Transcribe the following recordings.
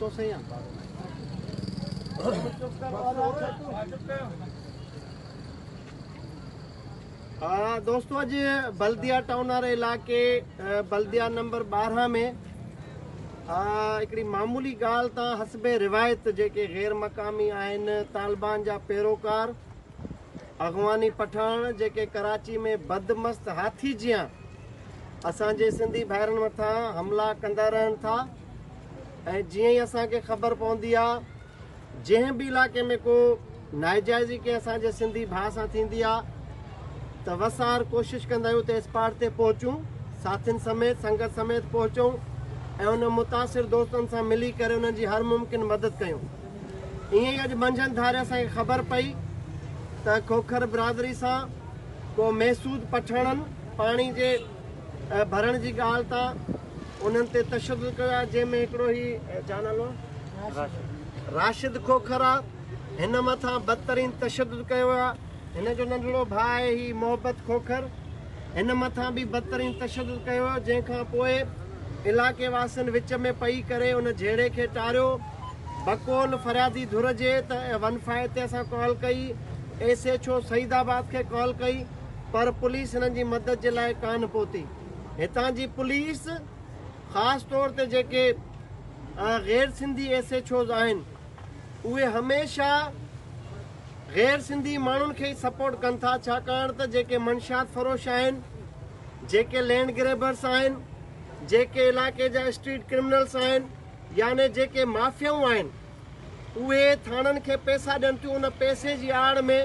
तो सही दोस्तों, अज बल्दिया टाउन वारे इलाके बल्दिया नंबर 12 में हिकिड़ी मामूली ॻाल्हि तां हसबे रिवायत जेके गैर मक़ामी आहिनि, तालिबान जा पैरोकार, अगवानी पठान जेके कराची में बदमस्त हाथी जियां असांजे सिंधी भाइरनि मथां हमला कंदा रहनि था। ऐं जीअं ई असांखे ख़बर पवंदी आहे जंहिं बि इलाइक़े में को नाइजाइज़ी के असांजे सिंधी भाउ सां थींदी आहे त वसार कोशिशि कंदा आहियूं त स्पॉट ते पहुचूं, साथियुनि समेत संगत समेत पहुचूं ऐं उन मुतासिर दोस्तनि सां मिली करे उन्हनि जी हर मुमकिन मदद कयूं। ईअं ई अॼु मंझंदि धारे असांखे ख़बर पई त खोखर बिरादरी सां को महसूद पठाणनि पाणी जे भरण जी ॻाल्हि तां उन्हनि ते तशद्दुद कयो आहे, जंहिंमें हिकिड़ो ई छा नालो राशिद खोखर आहे, हिन मथां बदतरीन तशद्दुद कयो आहे। हिन जो नंढड़ो भाउ आहे ही मोहब्बत खोखर, हिन मथां बि बदतरीन तशद्दुद कयो, जंहिंखां पोइ इलाइक़े वासियुनि विच में पई करे उन जहिड़े खे टारियो। बकोल फरियादी धुर जे त 15 ते असां कॉल कई, SHO सईदाबाद खे कॉल कई, पर पुलिस हिननि जी मदद जे लाइ कान पहुती। हितां जी पुलिस ख़ासि तौर ते जेके गैर सिंधी SHOs आहिनि उहे हमेशह गैर सिंधी माण्हुनि खे ई सपोर्ट कनि था, छाकाणि त जेके मंशात फरोश आहिनि, जेके लैंड ग्रेबर्स आहिनि, जेके इलाइक़े जा स्ट्रीट क्रिमिनल्स आहिनि, याने जेके माफ़ियाऊं आहिनि, उहे थाणनि खे पैसा ॾियनि थियूं। उन पैसे जी आड़ में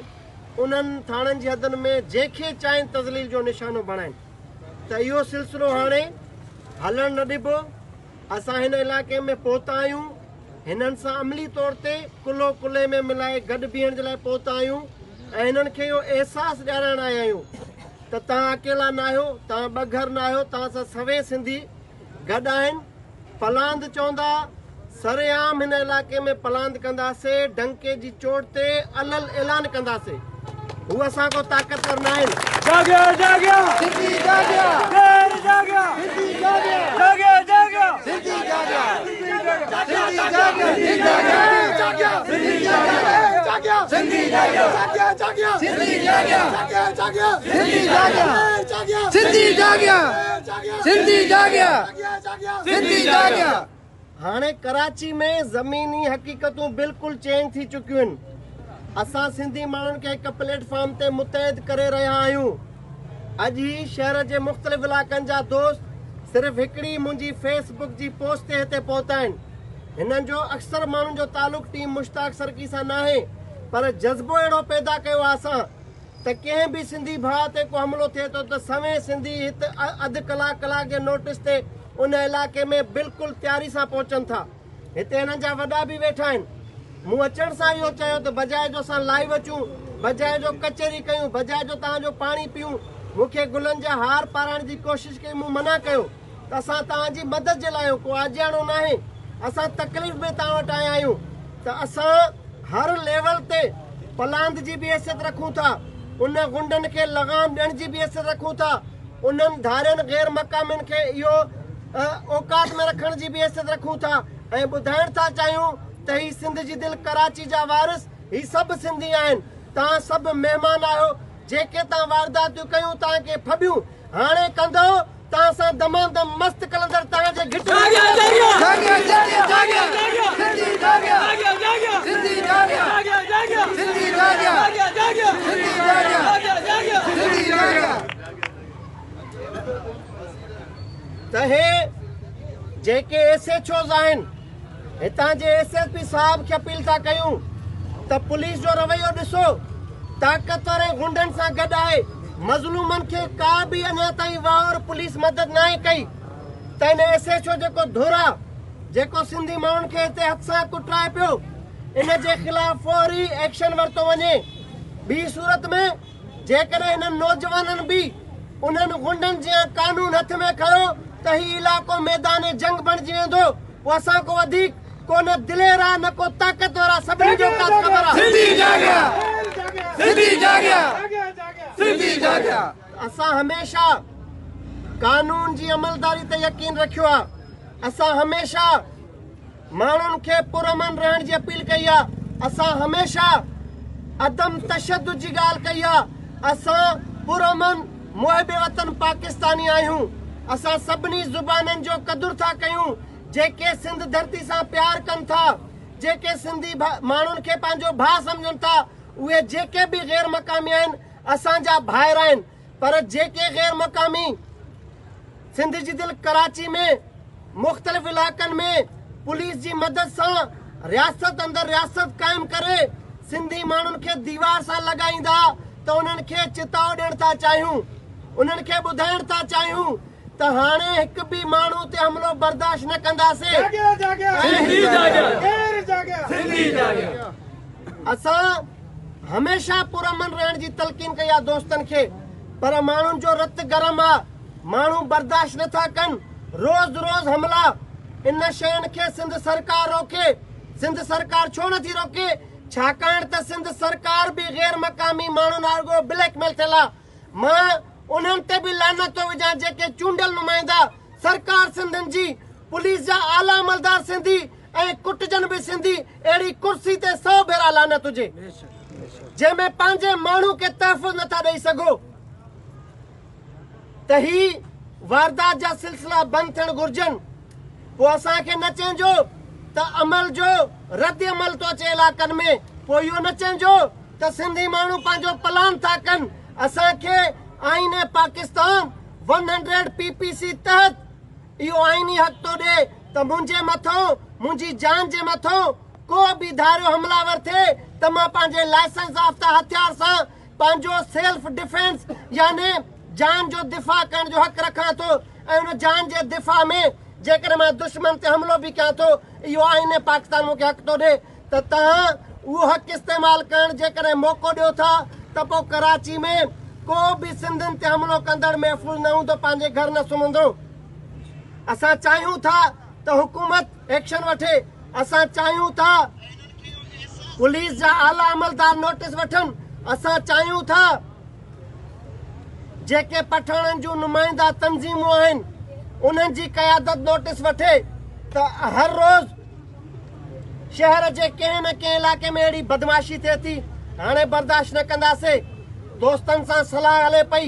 उन्हनि थाणनि जी हदनि में जंहिंखे चाहिनि तज़लील जो निशानो बणाइनि। त इहो सिलसिलो हाणे हलणु न ॾिबो। असां हिन इलाइक़े में पहुता आहियूं, हिननि सां अमली तौर ते कुल्लो कुल्ले में मिलाए गॾु बीहण जे लाइ पहुता आहियूं ऐं हिननि खे इहो अहसासु ॾियारणु आया आहियूं त तव्हां अकेला न आहियो, तव्हां ॿघर न आहियो, तव्हां सां सवे सिंधी गॾु आहिनि। पलांद चवंदा सरेआम हिन इलाइक़े में पलांद कंदासीं, डंके जी चोट ते अलल ऐलान कंदासीं। हू असां को ताक़तवर न आहिनि। जागियो जागियो सिंधी जागियो, शेर जागियो सिंधी जागियो, जागियो जागियो सिंधी जागियो, सिंधी जागियो, सिंधी जागियो, सिंधी जागियो, सिंधी जागियो, जागियो सिंधी जागियो, जागियो सिंधी जागियो, सिंधी जागियो, सिंधी जागियो, सिंधी जागियो। हाणे कराची में ज़मीनी हक़ीक़तूं बिल्कुलु चेंज थी चुकियूं आहिनि। असां सिंधी माण्हुनि खे हिकु प्लेटफॉर्म ते मुतहद करे रहिया आहियूं। अॼु ही शहर जे मुख़्तलिफ़ इलाइक़नि जा दोस्त सिर्फ़ु हिकिड़ी मुंहिंजी फेसबुक जी पोस्ट ते हिते पहुता आहिनि। हिननि जो अक्सर माण्हुनि जो तालुक़ टीम मुश्ताक सरकी सां न आहे, पर जज़्बो अहिड़ो पैदा कयो आहे असां त कंहिं बि सिंधी भाउ ते को हमिलो थिए थो त सवें सिंधी हिते अधु कलाक जे नोटिस ते उन इलाइक़े में बिल्कुलु तयारी सां पहुचनि था। हिते हिननि जा वॾा बि वेठा आहिनि। मूं अचण सां इहो चयो त बजाए जो असां लाइव अचूं, बजाए जो कचहरी कयूं, बजाए जो तव्हांजो पाणी पीऊं, मूंखे गुलनि जा हार पाराइण जी कोशिशि कई। मूं मना कयो त असां तव्हांजी मदद जे लाइ को आजियाणो न आहे, असां तकलीफ़ में तव्हां वटि आया आहियूं त असां हर लेवल ते पलांद जी बि हैसियत रखूं था, उन गुंडनि खे लगाम ॾियण जी बि हैसियत रखूं था, उन्हनि धारियुनि गैर मक़ामियुनि खे इहो औकात में रखण जी बि हैसियत रखूं था ऐं ॿुधाइण था चाहियूं त ही सिंध जी दिलि कराची जा वारिस ही सभु सिंधी आहिनि। तव्हां सभु महिमान आहियो, जेके तव्हां वारदातियूं कयूं तव्हांखे फबियूं हाणे कंदो, तव्हां सां दमादम मस्त कलंदड़ तव्हांजे घिट त हे जेके SHOs आहिनि, हितां जे SSP साहब खे अपील था कयूं त पुलिस जो रवैयो ॾिसो, ताक़तवर ऐं गुंडनि सां गॾु आहे। मज़लूमनि खे का बि अञा ताईं वार पुलिस मदद न आहे कई त हिन SHO जेको धुर आहे, जेको सिंधी माण्हुनि खे हिते हथ सां कुटाए पियो, इन जे ख़िलाफ़ फौरी एक्शन वरितो वञे। ॿी सूरत में जेकॾहिं हिननि नौजवाननि बि उन्हनि गुंडनि जीअं कानून हथ में खयो त ही इलाइक़ो मैदान जंग बणिजी वेंदो। पोइ असां को वधीक को न दिलेर आहे न को ताक़तवर आहे, सभिनी जो ख़बर आहे। सिंधी जागियो, सिंधी जागियो, सिंधी जागियो। असां हमेशा कानून जी अमलदारी ते यकीन रखियो आहे। असां हमेशा माण्हुनि खे पुरअमन रहण जी अपील कई आहे। असां हमेशा अदम तशद्दुद जी ॻाल्हि कई आहे। असां पुरअमन मुहिब वतन पाकिस्तानी आहियूं। असां सभिनी ज़ुबाननि जो क़दुरु था कयूं जेके सिंध धरती सां प्यार कनि था, जेके सिंधी माण्हुनि खे पंहिंजो भाउ सम्झनि था। उहे जेके बि गैर मक़ामी आहिनि असांजा भाइर आहिनि, पर जेके गैर मक़ामी सिंध जी दिलि कराची में मुख़्तलिफ़ इलाक़नि में पुलिस जी मदद सां रियासत अंदरि रियासत क़ाइमु करे सिंधी माण्हुनि खे दीवार सां लॻाईंदा त उन्हनि खे चिताव ॾियण था चाहियूं, उन्हनि खे ॿुधाइण था चाहियूं त हाणे हिकु बि माण्हू ते हमिलो बर्दाश्त न कंदासीं। असां हमेशा पुरअमन रहण जी तलक़ीन कई आहे दोस्तनि खे, पर माण्हुनि जो रत गरम आहे, माण्हू बर्दाश्त नथा कनि। रोज़ रोज़ हमला इन शयुनि खे सिंध सरकार रोके। सिंध सरकार छो नथी रोके? छाकाणि त सिंध सरकार बि गैर मक़ामी माण्हुनि वांगुरु ब्लैकमेल थियल आहे। मां उन्हनि ते बि लानत थो विझां जेके चूंडियल नुमाइंदा सरकार सिंधनि जी, पुलिस जा आला अमलदार सिंधी ऐं कुटजन बि सिंधी, अहिड़ी कुर्सी ते 100 भेरा लानत हुजे जंहिंमें पंहिंजे माण्हू खे तहफ़ुज़ नथा ॾेई सघो। त ही वारदात जा सिलसिला बंदि थियण घुर्जनि। पोइ असांखे न चइजो त अमल जो रद्द अमल थो अचे इलाक़नि में, पोइ इहो न चइजो त सिंधी माण्हू पंहिंजो प्लान था कनि। असांखे आईन पाकिस्तान 100 PPC तहत इहो आईनी हक़ थो ॾे त मुंहिंजे मथां, मुंहिंजी जान जे मथां को बि धारियो हमलावर थिए त मां पंहिंजे लाइसेंस याफ़्ता हथियार सां पंहिंजो सेल्फ डिफेंस यानी जान जो दिफ़ा करण जो हक़ रखां थो। ऐं उन जान जे दिफ़ा में जेकॾहिं मां दुश्मन ते हमलो बि कयां थो, इहो आईन पाकिस्तान मूंखे हक़ थो ॾे त तव्हां उहो हक़ इस्तेमालु करण जेकॾहिं मौक़ो ॾियो था त पोइ कराची में को बि सिंधियुनि ते हमलो कंदड़ महफ़ूज़ न हूंदो, पंहिंजे घर न सुम्हंदो। असां चाहियूं था त हुकूमत एक्शन वठे। असां चाहियूं था पुलिस जा आला अमलदार नोटिस वठनि। असां चाहियूं था जेके पठाणनि जूं नुमाइंदा तंज़ीमूं आहिनि उन्हनि जी क़यादत नोटिस वठे त हर रोज़ शहर जे कंहिं न कंहिं इलाइक़े में अहिड़ी बदमाशी थिए थी। हाणे बर्दाश्त न कंदासीं। दोस्तनि सां सलाह हले पई,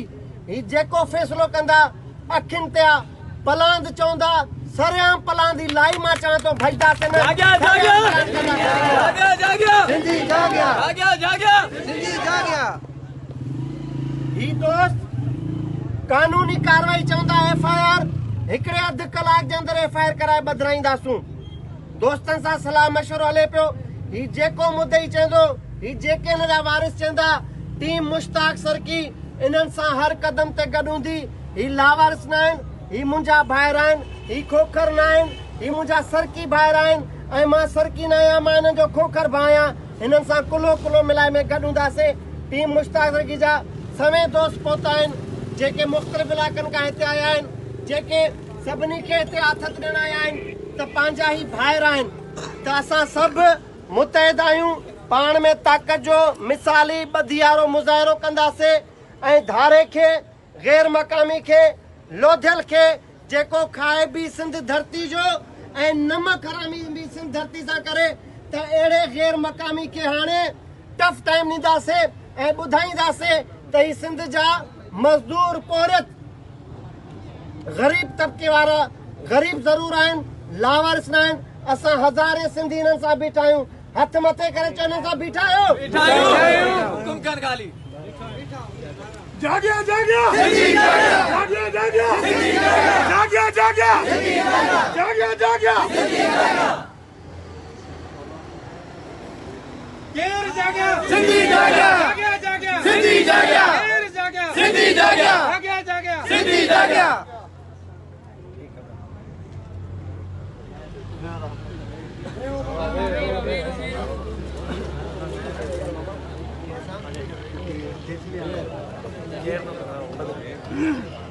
ही जेको फ़ैसिलो कंदा अखियुनि ते आहे। पलांद चवंदा सरेआम पलांद ई लाई। मां चवां थो भॼदासीं न। ही दोस्त कानूनी कार्रवाई चवंदा FIR हिकिड़े अधु कलाक जे अंदरि FIR कराए बदिराईंदासूं। दोस्तनि सां सलाह मशवरो हले पियो। ही जेको मुदई चवंदो, ही जेके हिन जा वारिस चवंदा, टीम मुश्ताक सरकी इन्हनि सां हर कदम ते गॾु हूंदी। ही लावारिस न आहिनि, ही मुंहिंजा भाइर आहिनि, ही खोखर न आहिनि, ही मुंहिंजा सरकी भाइर आहिनि ऐं मां सरकी न आहियां, मां हिननि जो खोखर भाउ आहियां। हिननि सां कुलो कुलो मिलाए में गॾु हूंदासीं। टीम मुश्ताक सरकी जा सवें दोस्त पहुता आहिनि जेके मुख़्तलिफ़ इलाइक़नि खां हिते आया आहिनि, जेके सभिनी खे हिते आथत ॾियण आया आहिनि त पंहिंजा ई भाइर आहिनि। त असां सभु मुतहिद आहियूं, पाण में ताक़त जो मिसाली ॿधियारो मुज़ाहिरो कंदासीं ऐं धारे खे, गैर मक़ामी खे, लोधियल खे जेको खाए बि सिंध धरती जो ऐं नमक हरामी बि सिंध धरती सां करे त अहिड़े गैर मक़ामी खे हाणे टफ टाइम ॾींदासीं ऐं ॿुधाईंदासीं त ही सिंध जा मज़दूर पोरत ग़रीब तबिके वारा ग़रीब ज़रूर आहिनि, लावारिस न आहिनि। असां हज़ारे सिंधी हिननि सां बीठा आहियूं। हथ मथे करे चओ हिननि सां बीठा आहियो। हुकुम कर गाली। जागिया जागिया जागिया जागिया जागिया जागिया जागिया जागिया केर जागिया सिंधी जागिया जागिया जागिया सिंधी जागिया केर जागिया सिंधी जागिया जागिया जागिया सिंधी जागिया। Yeah.